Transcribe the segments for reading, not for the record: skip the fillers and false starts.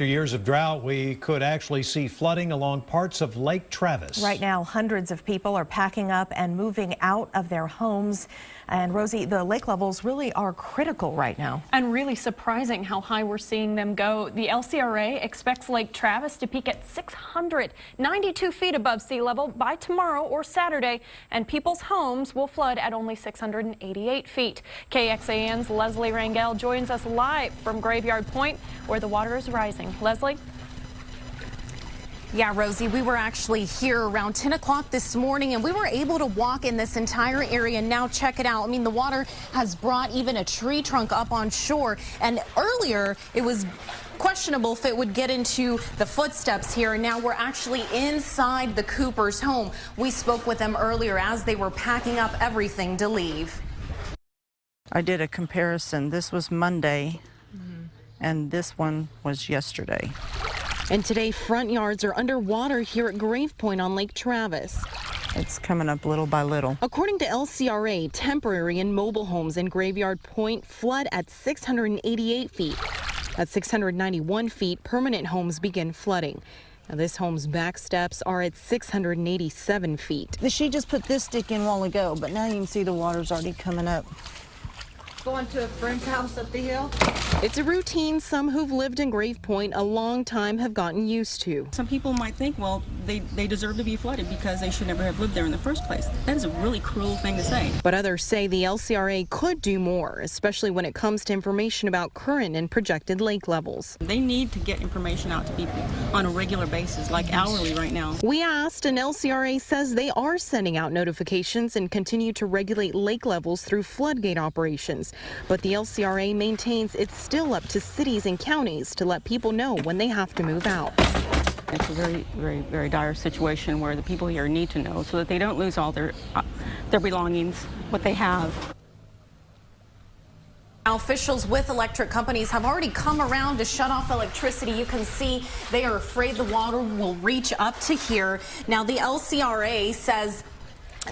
After years of drought, we could actually see flooding along parts of Lake Travis. Right now, hundreds of people are packing up and moving out of their homes. And Rosie, the lake levels really are critical right now. And really surprising how high we're seeing them go. The LCRA expects Lake Travis to peak at 692 feet above sea level by tomorrow or Saturday, and people's homes will flood at only 688 feet. KXAN's Leslie Rangel joins us live from Graveyard Point, where the water is rising. Leslie? Yeah, Rosie, we were actually here around 10 o'clock this morning, and we were able to walk in this entire area. Now check it out. I mean, the water has brought even a tree trunk up on shore, and earlier it was questionable if it would get into the footsteps here, and now we're actually inside the Cooper's home. We spoke with them earlier as they were packing up everything to leave. I did a comparison. This was Monday, and this one was yesterday. And today, front yards are underwater here at Grave Point on Lake Travis. It's coming up little by little. According to LCRA, temporary and mobile homes in Graveyard Point flood at 688 feet. At 691 feet, permanent homes begin flooding. Now, this home's back steps are at 687 feet. She just put this stick in a while ago, but now you can see the water's already coming up. Going to a friend's house up the hill. It's a routine some who've lived in Grave Point a long time have gotten used to. Some people might think, well, they deserve to be flooded because they should never have lived there in the first place. That is a really cruel thing to say. But others say the LCRA could do more, especially when it comes to information about current and projected lake levels. They need to get information out to people on a regular basis, like hourly right now. We asked, and LCRA says they are sending out notifications and continue to regulate lake levels through floodgate operations. But the LCRA maintains it's still up to cities and counties to let people know when they have to move out. It's a very, very, very dire situation where the people here need to know so that they don't lose all their belongings, what they have. Now, officials with electric companies have already come around to shut off electricity. You can see they are afraid the water will reach up to here. Now, the LCRA says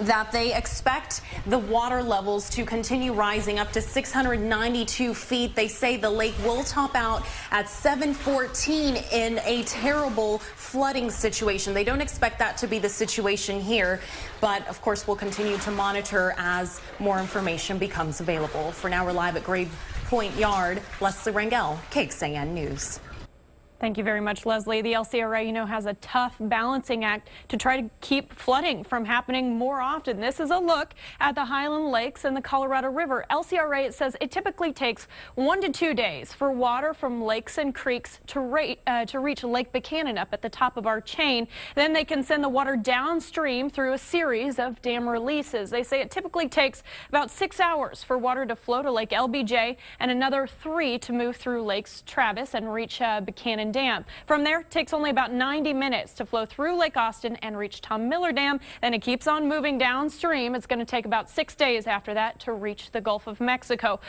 that they expect the water levels to continue rising up to 692 feet. They say the lake will top out at 714 in a terrible flooding situation. They don't expect that to be the situation here, but of course we'll continue to monitor as more information becomes available. For now, we're live at Grave Point Yard. Leslie Rangel, KXAN News. Thank you very much, Leslie. The LCRA, has a tough balancing act to try to keep flooding from happening more often. This is a look at the Highland Lakes and the Colorado River. LCRA says it typically takes 1 to 2 days for water from lakes and creeks to reach Lake Buchanan up at the top of our chain. Then they can send the water downstream through a series of dam releases. They say it typically takes about 6 hours for water to flow to Lake LBJ and another 3 to move through Lakes Travis and reach Buchanan Dam. From there, it takes only about 90 minutes to flow through Lake Austin and reach Tom Miller Dam. Then it keeps on moving downstream. It's going to take about 6 days after that to reach the Gulf of Mexico.